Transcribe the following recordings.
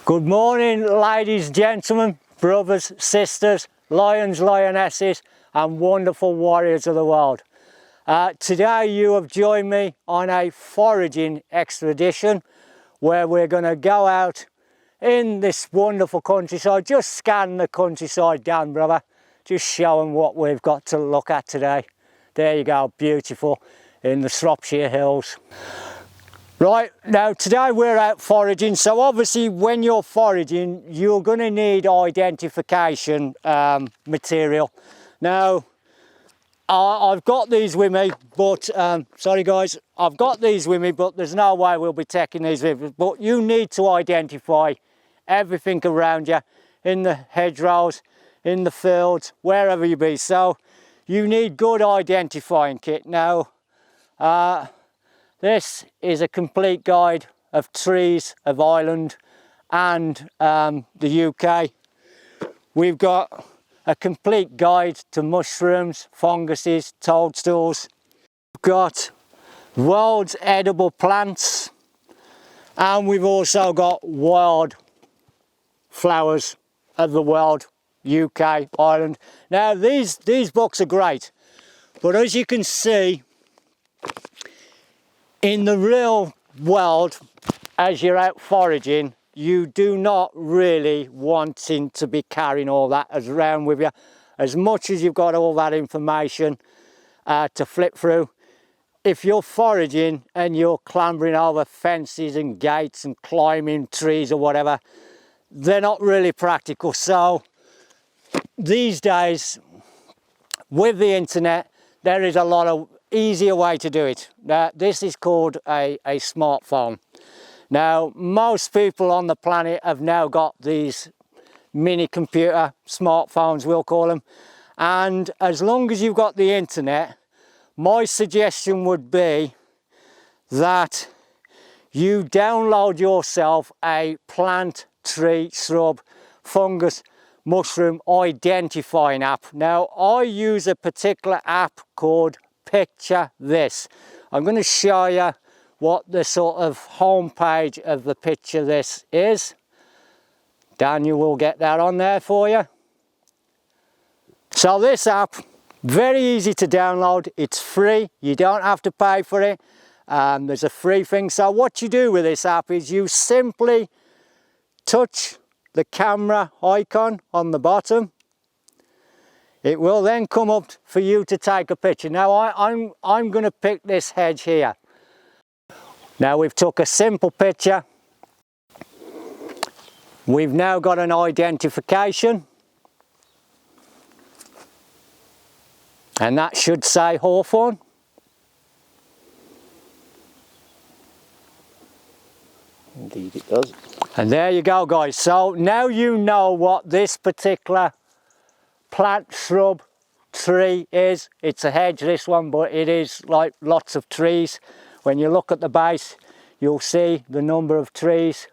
Good morning, ladies, gentlemen, brothers, sisters, lions, lionesses and wonderful warriors of the world. Today you have joined me on a foraging expedition where we're going to go out in this wonderful countryside. Just scan the countryside down, brother, just showing what we've got to look at today. There you go, beautiful, in the Shropshire Hills. Right, now today we're out foraging, so obviously when you're foraging you're going to need identification material. Now I've got these with me, but sorry guys, I've got these with me, but there's no way we'll be taking these with us. But you need to identify everything around you, in the hedgerows, in the fields, wherever you be. So you need good identifying kit. Now this is a complete guide of trees of Ireland and the UK. We've got a complete guide to mushrooms, funguses, toadstools. We've got world's edible plants, and we've also got wild flowers of the world, UK, Ireland. Now these books are great, but as you can see, in the real world, as you're out foraging, you do not really wanting to be carrying all that around with you. As much as you've got all that information to flip through, if you're foraging and you're clambering over fences and gates and climbing trees or whatever, they're not really practical. So these days, with the internet, there is a lot of easier way to do it. This is called a smartphone. Now most people on the planet have now got these mini computer smartphones, we'll call them, and as long as you've got the internet, my suggestion would be that you download yourself a plant, tree, shrub, fungus, mushroom identifying app. Now I use a particular app called Picture This. I'm going to show you what the sort of home page of the Picture This is. Daniel will get that on there for you. So this app, very easy to download, it's free, you don't have to pay for it. There's a free thing. So what you do with this app is you simply touch the camera icon on the bottom. It will then come up for you to take a picture. Now I'm going to pick this hedge here. Now we've took a simple picture. We've now got an identification. And that should say Hawthorne. Indeed it does. And there you go guys. So now you know what this particular plant, shrub, tree is. It's a hedge, this one, but it is like lots of trees. When you look at the base, you'll see the number of trees.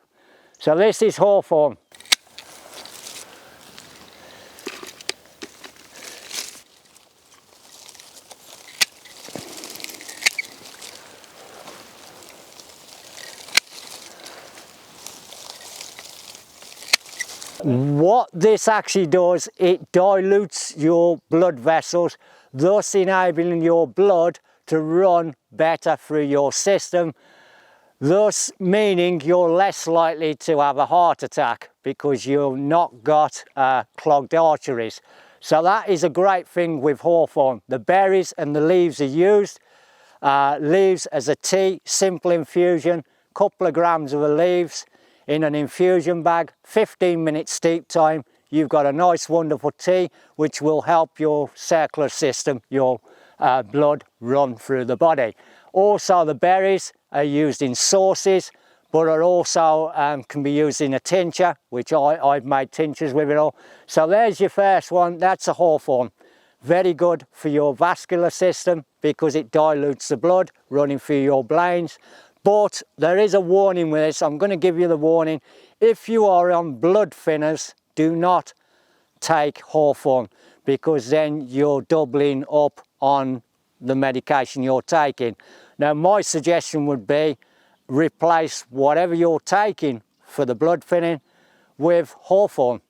So this is Hawthorne. What this actually does, it dilutes your blood vessels, thus enabling your blood to run better through your system, thus meaning you're less likely to have a heart attack because you've not got clogged arteries. So that is a great thing with Hawthorne. The berries and the leaves are used. Leaves as a tea, simple infusion, couple of grams of the leaves in an infusion bag, 15-minute steep time. You've got a nice wonderful tea which will help your circular system, your blood run through the body. Also the berries are used in sauces, but are also can be used in a tincture, which I've made tinctures with it all. So there's your first one, that's a Hawthorne. Very good for your vascular system because it dilutes the blood running through your veins. But there is a warning with this. I'm going to give you the warning. If you are on blood thinners, do not take Hawthorne because then you're doubling up on the medication you're taking. Now my suggestion would be replace whatever you're taking for the blood thinning with hawthorn,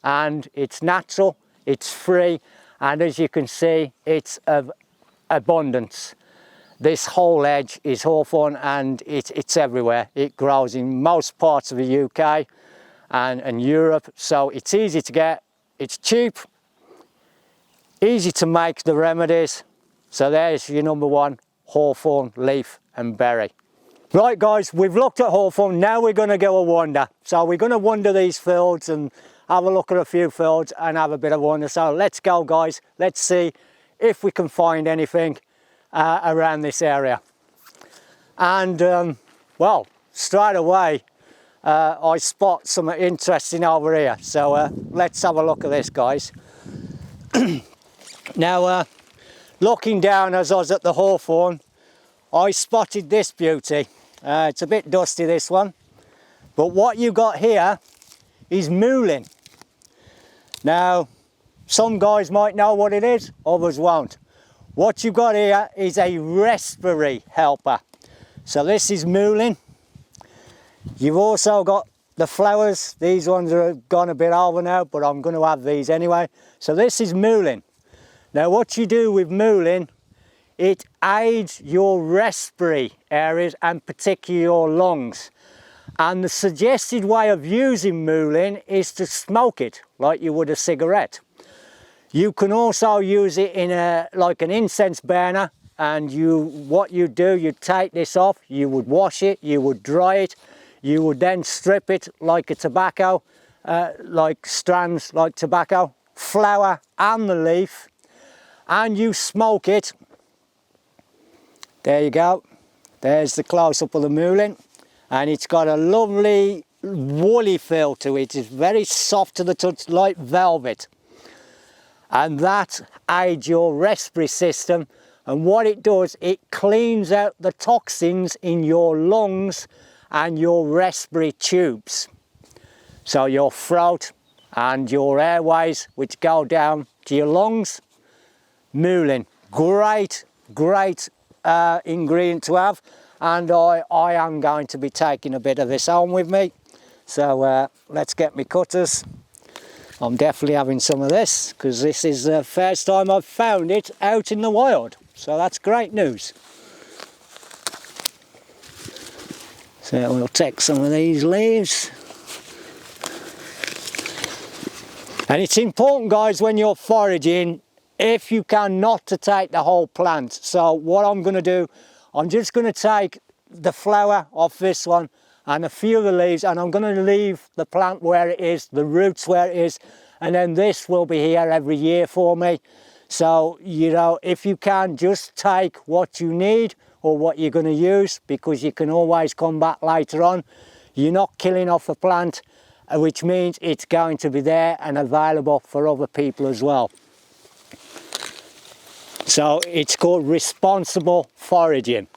and it's natural, it's free, and as you can see, it's of abundance. This whole hedge is hawthorn, and it's everywhere. It grows in most parts of the UK and Europe, so it's easy to get, it's cheap, easy to make the remedies. So there's your number one, hawthorn leaf and berry. Right guys, we've looked at hawthorn, now we're going to go a wander. So we're going to wander these fields and have a look at a few fields and have a bit of wander. So let's go guys, let's see if we can find anything around this area. And well, straight away I spot something interesting over here. So let's have a look at this guys. Now looking down as I was at the hawthorn, I spotted this beauty. It's a bit dusty, this one, but what you got here is mullein. Now some guys might know what it is, others won't. What you've got here is a respiratory helper. So this is mullein. You've also got the flowers. These ones are gone a bit over now, but I'm going to have these anyway. So this is mullein. Now what you do with mullein, it aids your respiratory areas and particularly your lungs. And the suggested way of using mullein is to smoke it like you would a cigarette. You can also use it in like an incense burner, and what you do, you take this off, you would wash it, you would dry it, you would then strip it like a tobacco, like strands like tobacco, flower and the leaf, and you smoke it. There you go, there's the close-up of the mullein, and it's got a lovely woolly feel to it. It's very soft to the touch, like velvet, and that aids your respiratory system. And what it does, it cleans out the toxins in your lungs and your respiratory tubes, so your throat and your airways which go down to your lungs. Mullein, great ingredient to have, and I am going to be taking a bit of this home with me. So let's get me cutters. I'm definitely having some of this because this is the first time I've found it out in the wild, so that's great news. So we'll take some of these leaves. And it's important guys, when you're foraging, if you can, not to take the whole plant. So what I'm going to do, I'm just going to take the flower off this one and a few of the leaves, and I'm going to leave the plant where it is, the roots where it is, and then this will be here every year for me. So, you know, if you can, just take what you need or what you're going to use, because you can always come back later on. You're not killing off a plant, which means it's going to be there and available for other people as well. So it's called responsible foraging.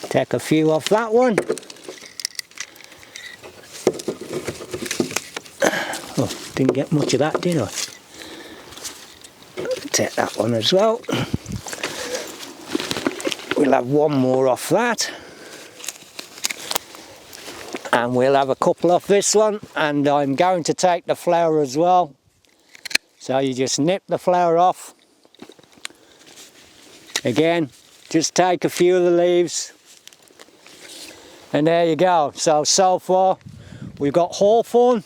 Take a few off that one. Oh, didn't get much of that, did I? Take that one as well. We'll have one more off that. And we'll have a couple off this one. And I'm going to take the flower as well. So you just nip the flower off. Again, just take a few of the leaves. And there you go. So far we've got hawthorn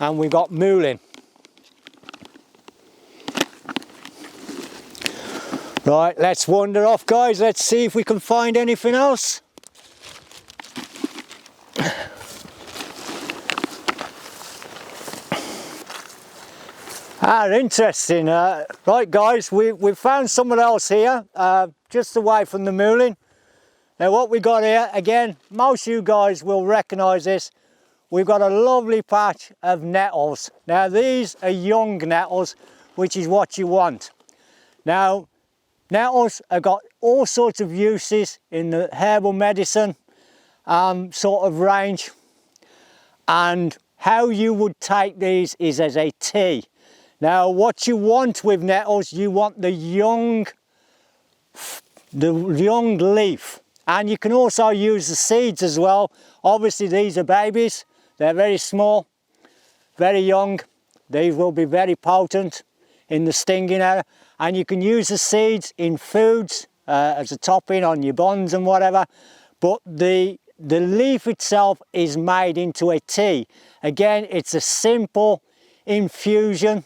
and we've got mullein. Right, let's wander off guys. Let's see if we can find anything else. Interesting. Right guys, we've found someone else here, just away from the mullein. Now what we got here, again, most of you guys will recognise this. We've got a lovely patch of nettles. Now these are young nettles, which is what you want. Now nettles have got all sorts of uses in the herbal medicine sort of range, and how you would take these is as a tea. Now what you want with nettles, you want the young leaf, And you can also use the seeds as well. Obviously these are babies, they're very small, very young. These will be very potent in the stinging area. And you can use the seeds in foods as a topping on your buns and whatever. But the leaf itself is made into a tea. Again, it's a simple infusion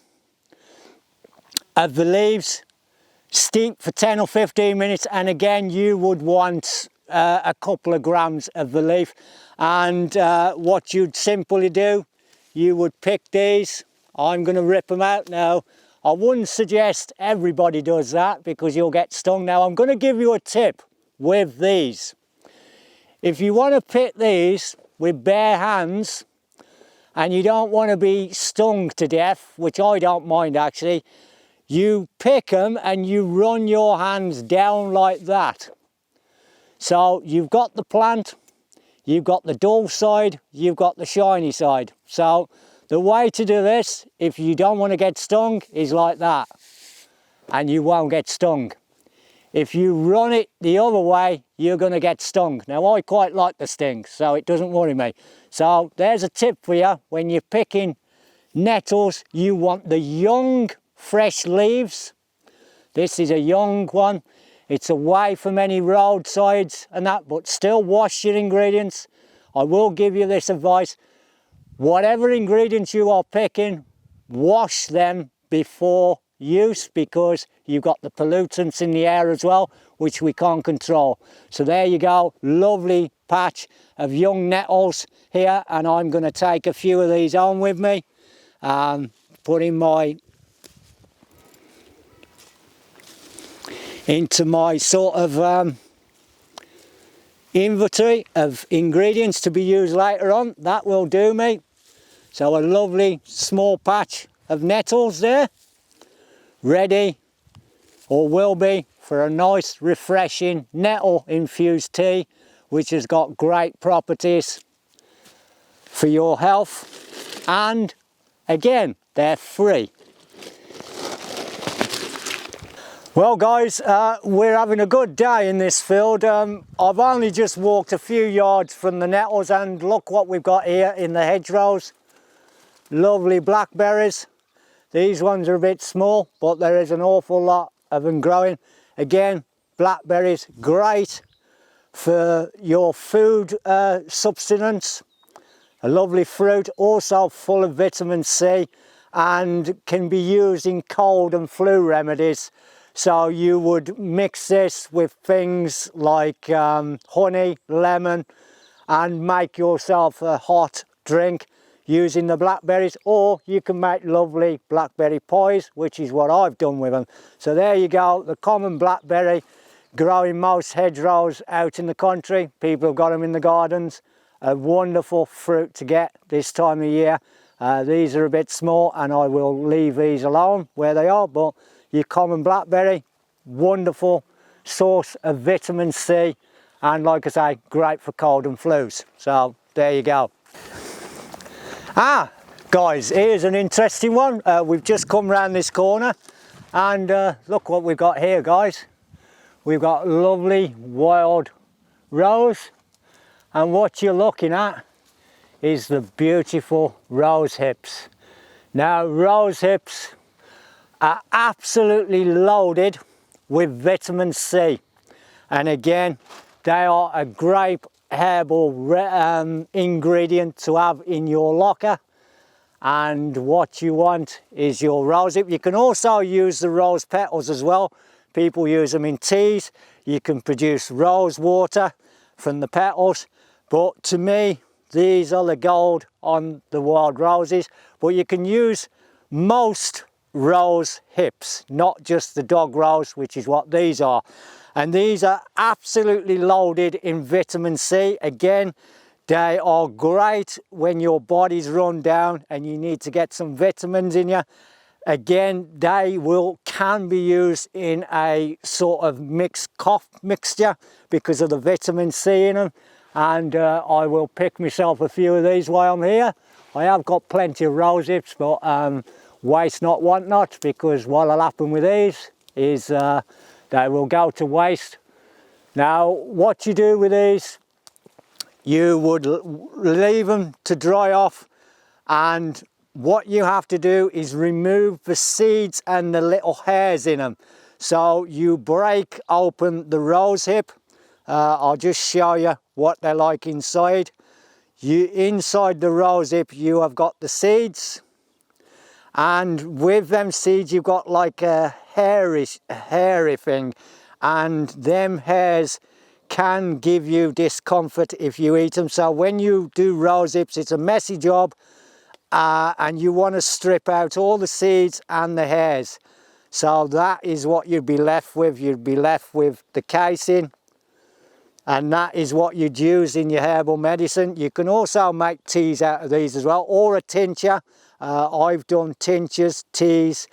of the leaves, steep for 10 or 15 minutes, and again you would want a couple of grams of the leaf. And what you'd simply do, you would pick these. I'm going to rip them out now. I wouldn't suggest everybody does that because you'll get stung. Now I'm going to give you a tip with these. If you want to pick these with bare hands and you don't want to be stung to death, which I don't mind actually, you pick them and you run your hands down like that. So you've got the plant, you've got the dull side, you've got the shiny side. So the way to do this, if you don't want to get stung, is like that. And you won't get stung. If you run it the other way, you're going to get stung. Now I quite like the sting, so it doesn't worry me. So there's a tip for you. When you're picking nettles, you want the young, fresh leaves. This is a young one. It's away from any roadsides and that, but still wash your ingredients. I will give you this advice. Whatever ingredients you are picking, wash them before use, because you've got the pollutants in the air as well, which we can't control. So there you go, lovely patch of young nettles here, and I'm going to take a few of these on with me, put in into my sort of inventory of ingredients to be used later on. That will do me. So a lovely small patch of nettles there, ready, or will be, for a nice refreshing nettle infused tea, which has got great properties for your health, and again, they're free. Well guys, we're having a good day in this field. I've only just walked a few yards from the nettles, and look what we've got here in the hedgerows. Lovely blackberries. These ones are a bit small, but there is an awful lot of them growing. Again, blackberries, great for your food substance. A lovely fruit, also full of vitamin C, and can be used in cold and flu remedies. So you would mix this with things like honey, lemon, and make yourself a hot drink using the blackberries, or you can make lovely blackberry pies, which is what I've done with them. So there you go, the common blackberry, growing most hedgerows out in the country. People have got them in the gardens. A wonderful fruit to get this time of year. These are a bit small, and I will leave these alone where they are, but your common blackberry, wonderful source of vitamin C, and like I say, great for cold and flus. So there you go. Guys, here's an interesting one. We've just come round this corner, and look what we've got here, guys. We've got lovely wild rose, and what you're looking at is the beautiful rose hips. Now, rose hips are absolutely loaded with vitamin C, and again, they are a great herbal ingredient to have in your locker. And what you want is your rose hip. You can also use the rose petals as well. People use them in teas. You can produce rose water from the petals, but to me, these are the gold on the wild roses. But you can use most rose hips, not just the dog rose, which is what these are. And these are absolutely loaded in vitamin C. Again, they are great when your body's run down and you need to get some vitamins in you. Again, they can be used in a sort of mixed cough mixture because of the vitamin C in them. And I will pick myself a few of these while I'm here. I have got plenty of rose hips, but waste not, want not, because what will happen with these is they will go to waste Now what you do with these, you would leave them to dry off, and what you have to do is remove the seeds and the little hairs in them. So you break open the rose hip. I'll just show you what they're like inside. Inside the rose hip you have got the seeds, and with them seeds you've got like a hairy thing, and them hairs can give you discomfort if you eat them. So when you do rose hips, it's a messy job, and you want to strip out all the seeds and the hairs. So that is what you'd be left with. You'd be left with the casing, and that is what you'd use in your herbal medicine. You can also make teas out of these as well, or a tincture. I've done tinctures, teas,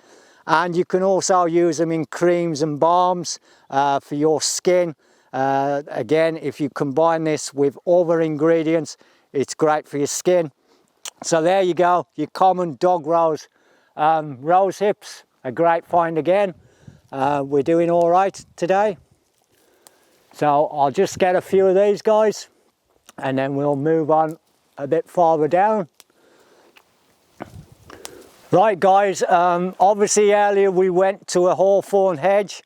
and you can also use them in creams and balms for your skin. Again, if you combine this with other ingredients, it's great for your skin. So there you go, your common dog rose hips, a great find again. We're doing all right today. So I'll just get a few of these guys, and then we'll move on a bit farther down. Right guys, obviously earlier we went to a hawthorn hedge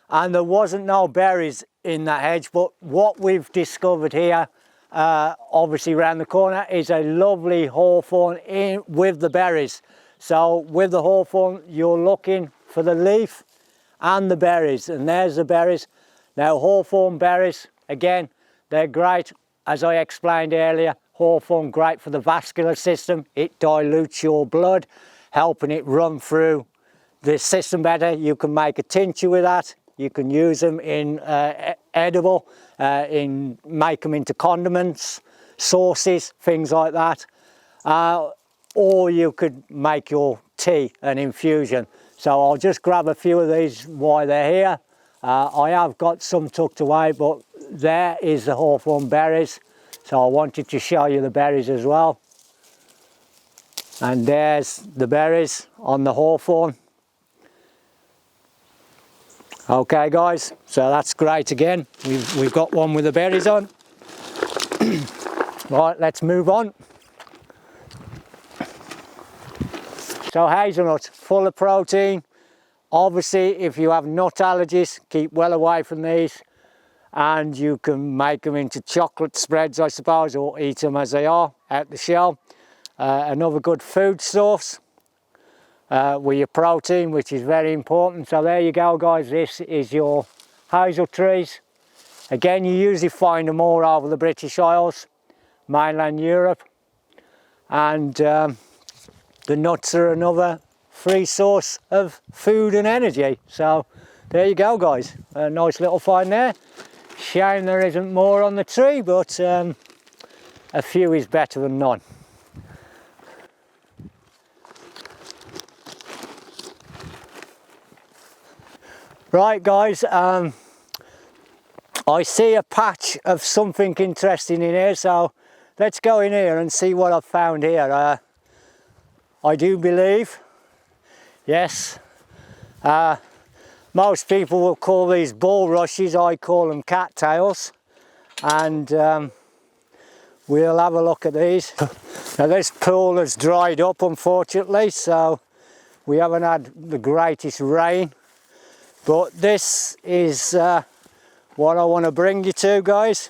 and there wasn't no berries in that hedge, but what we've discovered here, obviously around the corner, is a lovely hawthorn with the berries. So with the hawthorn you're looking for the leaf and the berries, and there's the berries. Now hawthorn berries, again, they're great, as I explained earlier. Hawthorn, great for the vascular system. It dilutes your blood, helping it run through the system better. You can make a tincture with that. You can use them in edible, make them into condiments, sauces, things like that. Or you could make your tea, an infusion. So I'll just grab a few of these while they're here. I have got some tucked away, but there is the hawthorn berries. So I wanted to show you the berries as well. And there's the berries on the hawthorn. Okay guys, so that's great again. We've got one with the berries on. Right, let's move on. So hazelnut, full of protein. Obviously, if you have nut allergies, keep well away from these. And you can make them into chocolate spreads, I suppose, or eat them as they are, out the shell. Another good food source with your protein, which is very important. So there you go guys, this is your hazel trees. Again, you usually find them all over the British Isles, mainland Europe, and the nuts are another free source of food and energy. So there you go guys, a nice little find there. Shame there isn't more on the tree, but a few is better than none. Right guys, I see a patch of something interesting in here, so let's go in here and see what I've found here. I do believe, yes, most people will call these bulrushes, I call them cattails, and we'll have a look at these. Now this pool has dried up unfortunately, so we haven't had the greatest rain. But this is what I want to bring you to guys.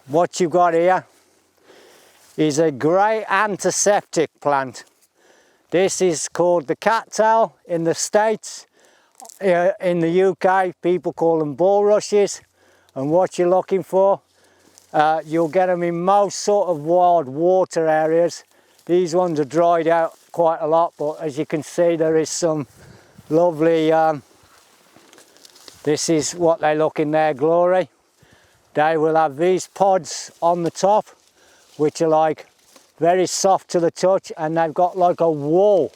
What you've got here is a great antiseptic plant. This is called the cattail in the States. In the UK people call them bulrushes, and what you're looking for, you'll get them in most sort of wild water areas. These ones are dried out quite a lot, but as you can see there is some lovely, this is what they look in their glory. They will have these pods on the top, which are like very soft to the touch, and they've got like a wool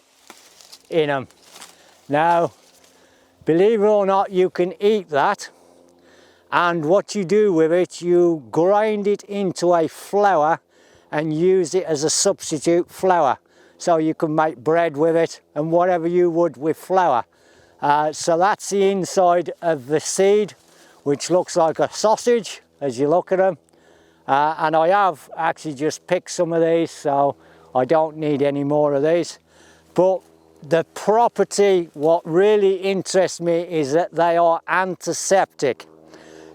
in them. Now, believe it or not, you can eat that, and what you do with it, you grind it into a flour and use it as a substitute flour. So you can make bread with it and whatever you would with flour. So that's the inside of the seed. which looks like a sausage as you look at them. And I have actually just picked some of these, so I don't need any more of these. But the property, what really interests me is that they are antiseptic.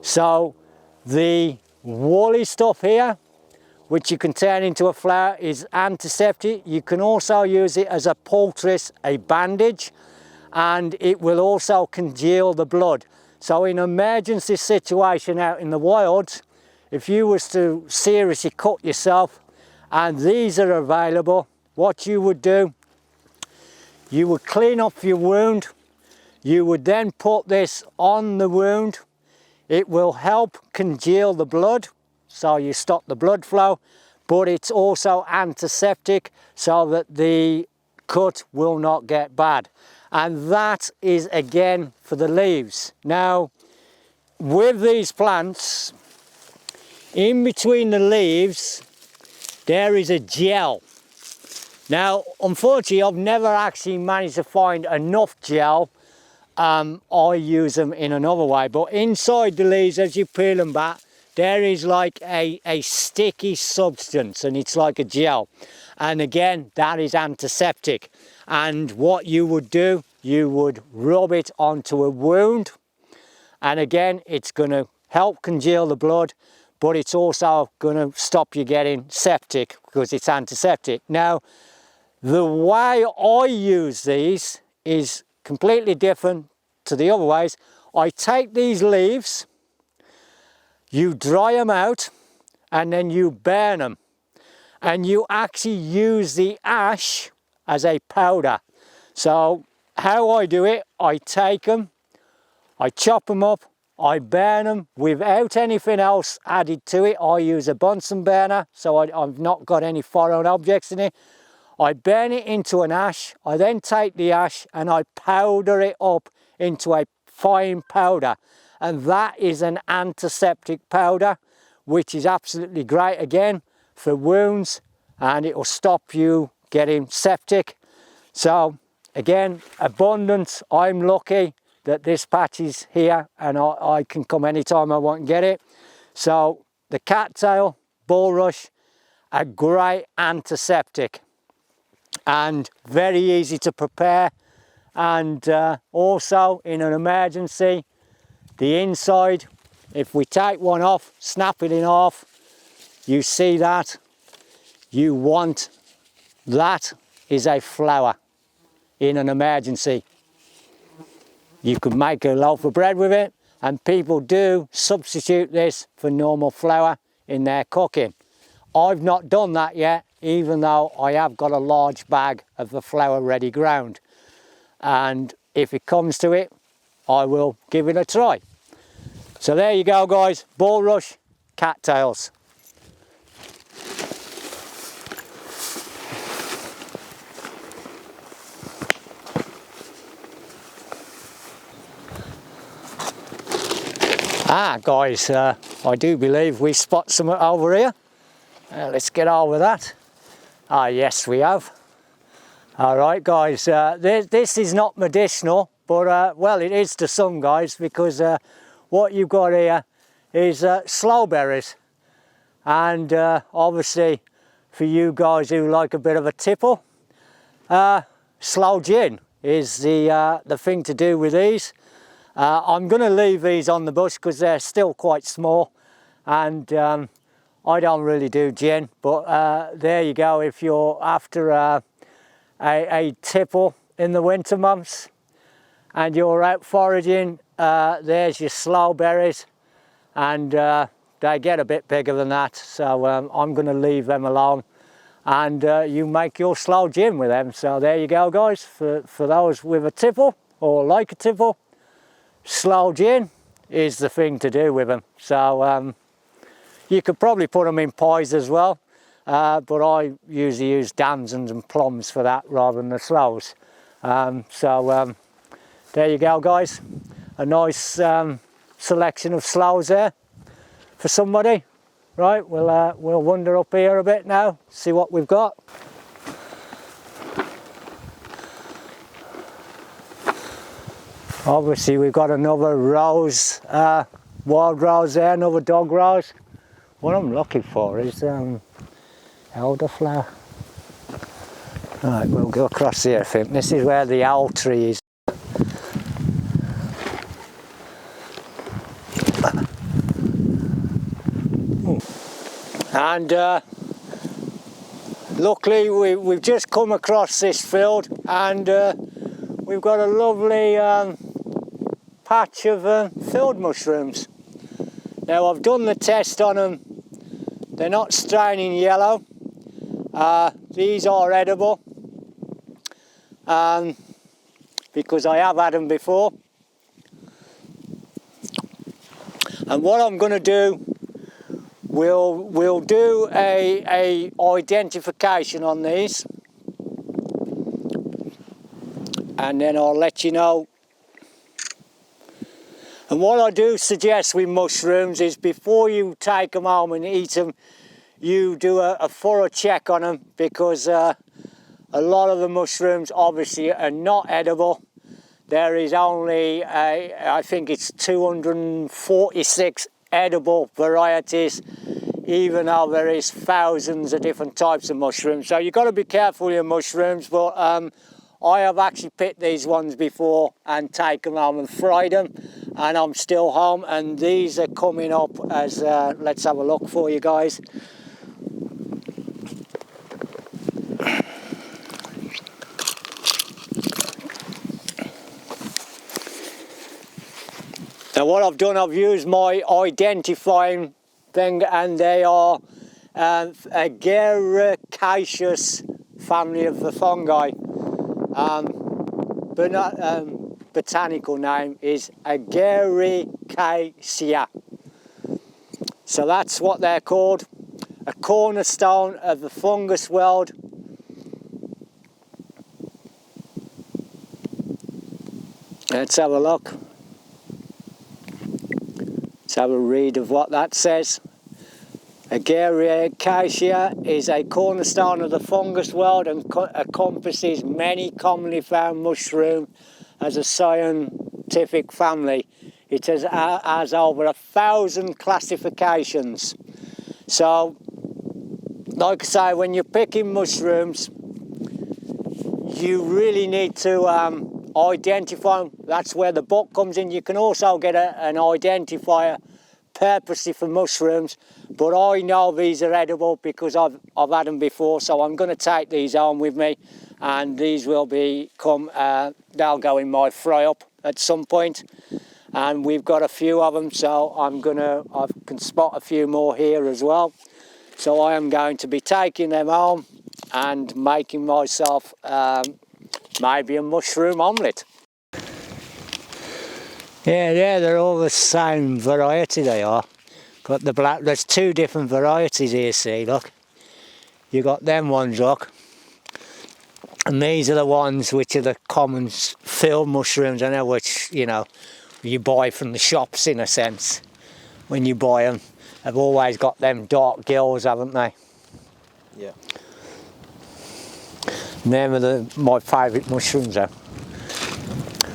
So the woolly stuff here, which you can turn into a flower, is antiseptic. You can also use it as a poultice, a bandage, and it will also congeal the blood. So in an emergency situation out in the wilds, if you was to seriously cut yourself and these are available, what you would do, you would clean up your wound, you would then put this on the wound. It will help congeal the blood, so you stop the blood flow, but it's also antiseptic so that the cut will not get bad. And that is again for the leaves. Now, with these plants, in between the leaves, there is a gel. Now, unfortunately, I've never actually managed to find enough gel. I use them in another way, but inside the leaves, as you peel them back, there is like a sticky substance, and it's like a gel. And again, that is antiseptic. And what you would do, you would rub it onto a wound. And again, it's going to help congeal the blood, but it's also going to stop you getting septic because it's antiseptic. Now, the way I use these is completely different to the other ways. I take these leaves, you dry them out, and then you burn them. And you actually use the ash as a powder. So how I do it, I take them, I chop them up, I burn them without anything else added to it. I use a Bunsen burner, so I've not got any foreign objects in it. I burn it into an ash. I then take the ash and I powder it up into a fine powder. And that is an antiseptic powder, which is absolutely great again for wounds, and it will stop you getting septic. So again, abundance. I'm lucky that this patch is here and I can come anytime I want and get it. So the cattail, bulrush, a great antiseptic and very easy to prepare. And also in an emergency, the inside, if we take one off, snap it in half, you see that, you want, that is a flower in an emergency. You could make a loaf of bread with it, and people do substitute this for normal flour in their cooking. I've not done that yet, even though I have got a large bag of the flour ready ground. And if it comes to it, I will give it a try. So there you go guys, bulrush, cattails. Guys, I do believe we spot some over here. Let's get over that. Yes we have. Alright guys, this is not medicinal, but well, it is to some guys, because what you've got here is slowberries. And obviously for you guys who like a bit of a tipple, sloe gin is the thing to do with these. I'm going to leave these on the bush because they're still quite small, and I don't really do gin, but there you go. If you're after a tipple in the winter months and you're out foraging, there's your slowberries, and they get a bit bigger than that, so I'm going to leave them alone, and you make your sloe gin with them. So there you go guys, for those with a tipple or like a tipple, sloe gin is the thing to do with them. So you could probably put them in pies as well, but I usually use damsons and plums for that rather than the sloes. So there you go guys, a nice selection of sloes there for somebody. Right, we'll wander up here a bit now, see what we've got. Obviously we've got another rose wild rose there, another dog rose. What I'm looking for is elderflower. Right, we'll go across here, I think. This is where the owl tree is. And luckily we've just come across this field, and we've got a lovely patch of field mushrooms. Now I've done the test on them. They're not staining yellow. These are edible because I have had them before. And what I'm going to do, we'll do a identification on these, and then I'll let you know. And what I do suggest with mushrooms is before you take them home and eat them, you do a thorough check on them, because a lot of the mushrooms obviously are not edible. There is only, I think it's 246 edible varieties, even though there is thousands of different types of mushrooms. So you've got to be careful with your mushrooms, but I have actually picked these ones before and taken them home and fried them, and I'm still home, and these are coming up as, let's have a look for you guys. Now what I've done, I've used my identifying thing, and they are Agaricaceous family of the fungi. Botanical name is Agaricacea. So that's what they're called. A cornerstone of the fungus world. Let's have a look. Let's have a read of what that says. Agaricaceae is a cornerstone of the fungus world and encompasses many commonly found mushrooms as a scientific family. It has over 1,000 classifications. So, like I say, when you're picking mushrooms, you really need to identify them. That's where the book comes in. You can also get an identifier purposely for mushrooms, but I know these are edible because I've had them before, so I'm going to take these home with me, and these will become, they'll go in my fry up at some point, and we've got a few of them, so I can spot a few more here as well. So I am going to be taking them home and making myself maybe a mushroom omelette. Yeah, they're all the same variety, they are. Got the black, there's two different varieties here, see, look. You got them ones, look. And these are the ones which are the common field mushrooms, I know, which, you know, you buy from the shops in a sense. When you buy them, they've always got them dark gills, haven't they? Yeah. And them are my favourite mushrooms, though.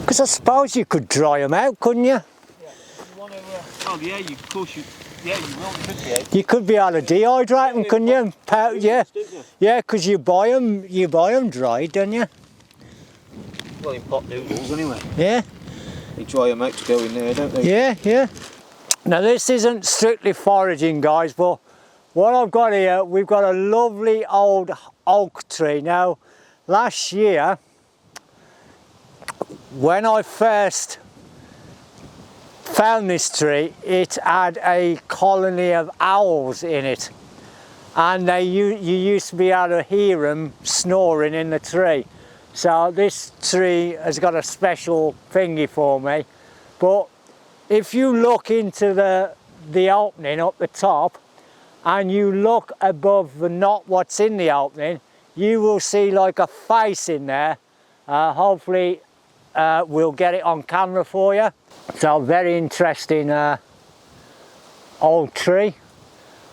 Because I suppose you could dry them out, couldn't you? Yeah. You want to, oh yeah, you, of course you, yeah, you will, could be able. You could be able to dehydrate them, couldn't you? Yeah, because you buy them dried, don't you? Well, in pot noodles anyway. Yeah. They dry them out to go in there, don't they? Yeah. Now this isn't strictly foraging, guys, but what I've got here, we've got a lovely old oak tree. Now, last year, when I first found this tree, it had a colony of owls in it, and you used to be able to hear them snoring in the tree. So this tree has got a special thingy for me. But if you look into the opening up the top, and you look above the knot what's in the opening, you will see like a face in there. Hopefully we'll get it on camera for you. So very interesting old tree,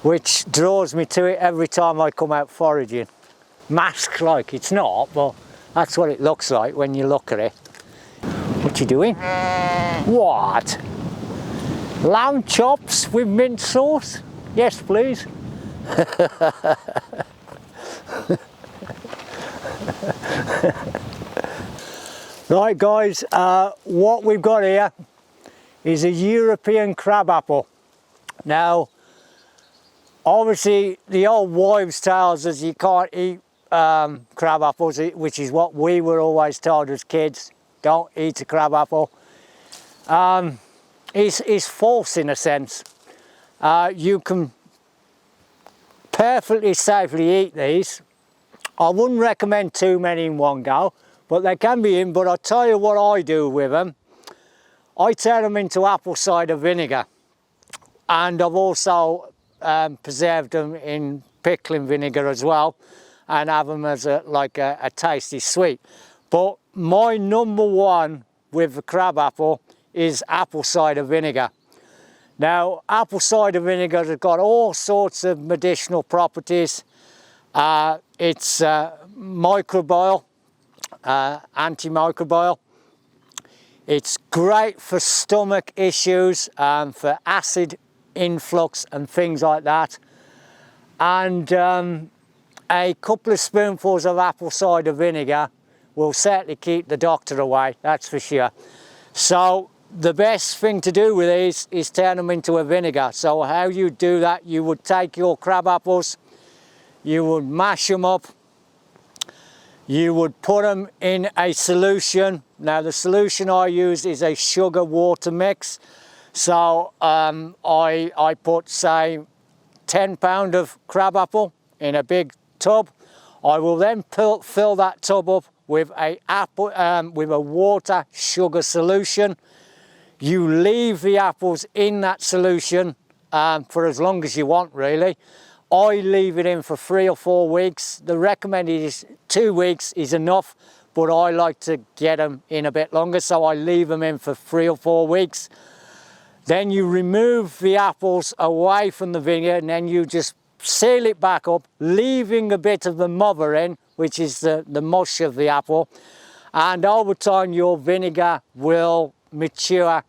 which draws me to it every time I come out foraging. Mask like, it's not, but that's what it looks like when you look at it. What you doing? What? Lamb chops with mint sauce? Yes, please. Right guys, what we've got here is a European crabapple. Now, obviously the old wives' tales is you can't eat crab apples, which is what we were always told as kids. Don't eat a crab apple. It's false in a sense. You can perfectly safely eat these. I wouldn't recommend too many in one go, but they can be in. But I'll tell you what I do with them. I turn them into apple cider vinegar, and I've also preserved them in pickling vinegar as well, and have them as a tasty sweet. But my number one with the crab apple is apple cider vinegar. Now, apple cider vinegar has got all sorts of medicinal properties. It's microbial, antimicrobial. It's great for stomach issues, for acid influx and things like that. And a couple of spoonfuls of apple cider vinegar will certainly keep the doctor away, that's for sure. So the best thing to do with these is turn them into a vinegar. So how you do that, you would take your crab apples, you would mash them up, you would put them in a solution. Now the solution I use is a sugar water mix. So I put, say, 10 pound of crab apple in a big tub. I will then fill that tub up with a water sugar solution. You leave the apples in that solution for as long as you want, really. I leave it in for 3 or 4 weeks. The recommended is 2 weeks is enough, but I like to get them in a bit longer, so I leave them in for 3 or 4 weeks. Then you remove the apples away from the vinegar, and then you just seal it back up, leaving a bit of the mother in, which is the mush of the apple. And over time your vinegar will mature,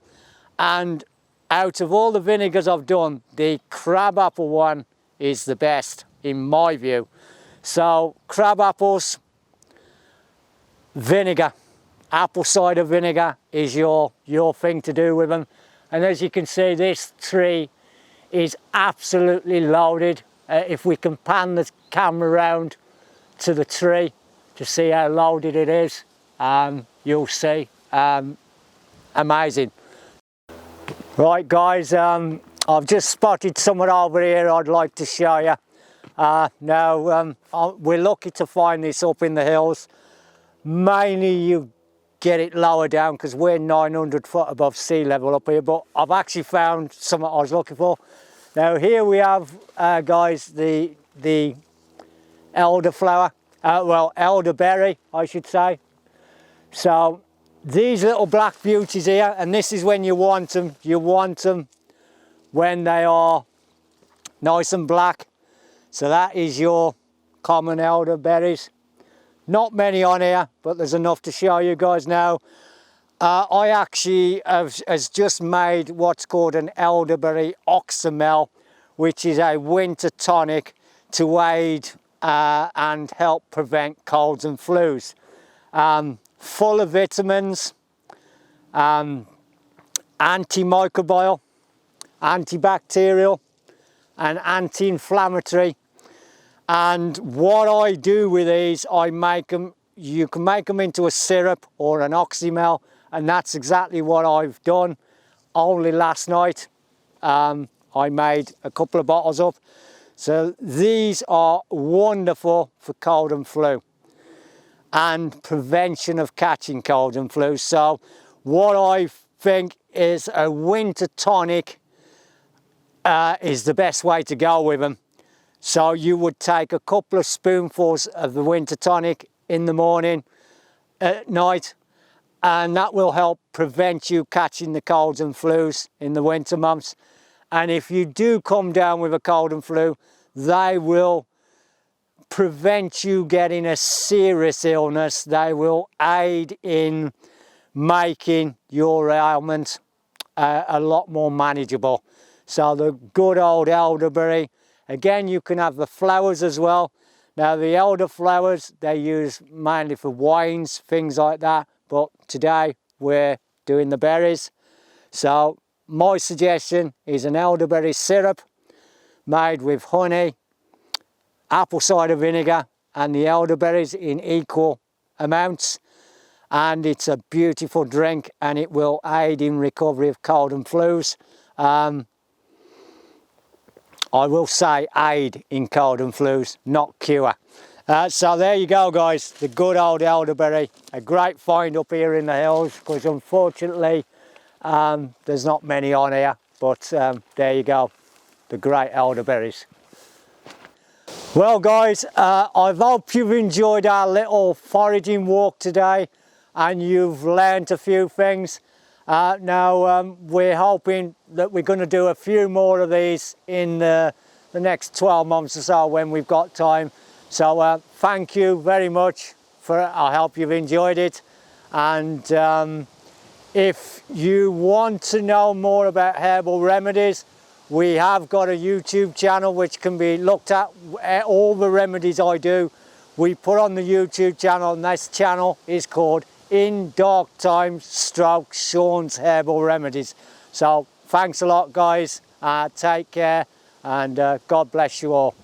and out of all the vinegars I've done, the crab apple one is the best in my view. So crab apples, vinegar, apple cider vinegar is your thing to do with them. And as you can see, this tree is absolutely loaded. If we can pan the camera around to the tree to see how loaded it is, you'll see. Amazing. Right guys, I've just spotted somewhere over here I'd like to show you. Now, we're lucky to find this up in the hills. Mainly you get it lower down because we're 900 foot above sea level up here, but I've actually found something I was looking for. Now here we have, guys, the elderflower, well, elderberry, I should say. So these little black beauties here, and this is when you want them. You want them when they are nice and black. So that is your common elderberries. Not many on here, but there's enough to show you guys now. I actually has just made what's called an Elderberry Oximel, which is a winter tonic to aid and help prevent colds and flus. Full of vitamins, antimicrobial, antibacterial and anti-inflammatory. And what I do with these, I make them, you can make them into a syrup or an oxymel, and that's exactly what I've done. Only last night I made a couple of bottles up. So these are wonderful for cold and flu and prevention of catching cold and flu. So what I think is a winter tonic is the best way to go with them. So you would take a couple of spoonfuls of the winter tonic in the morning, at night, and that will help prevent you catching the colds and flus in the winter months. And if you do come down with a cold and flu, they will prevent you getting a serious illness. They will aid in making your ailment a lot more manageable. So the good old elderberry. Again, you can have the flowers as well. Now the elder flowers, they use mainly for wines, things like that. But today we're doing the berries. So my suggestion is an elderberry syrup made with honey, apple cider vinegar and the elderberries in equal amounts. And it's a beautiful drink and it will aid in recovery of cold and flus. I will say aid in cold and flus, not cure. So there you go guys, the good old elderberry. A great find up here in the hills because unfortunately there's not many on here, but there you go, the great elderberries. Well guys, I hope you've enjoyed our little foraging walk today and you've learned a few things. Now we're hoping that we're going to do a few more of these in the next 12 months or so when we've got time. So thank you very much I hope you've enjoyed it. And if you want to know more about herbal remedies, we have got a YouTube channel which can be looked at. All the remedies I do, we put on the YouTube channel, and this channel is called In Dark Times / Shaun's Herbal Remedies. So thanks a lot guys, take care and God bless you all.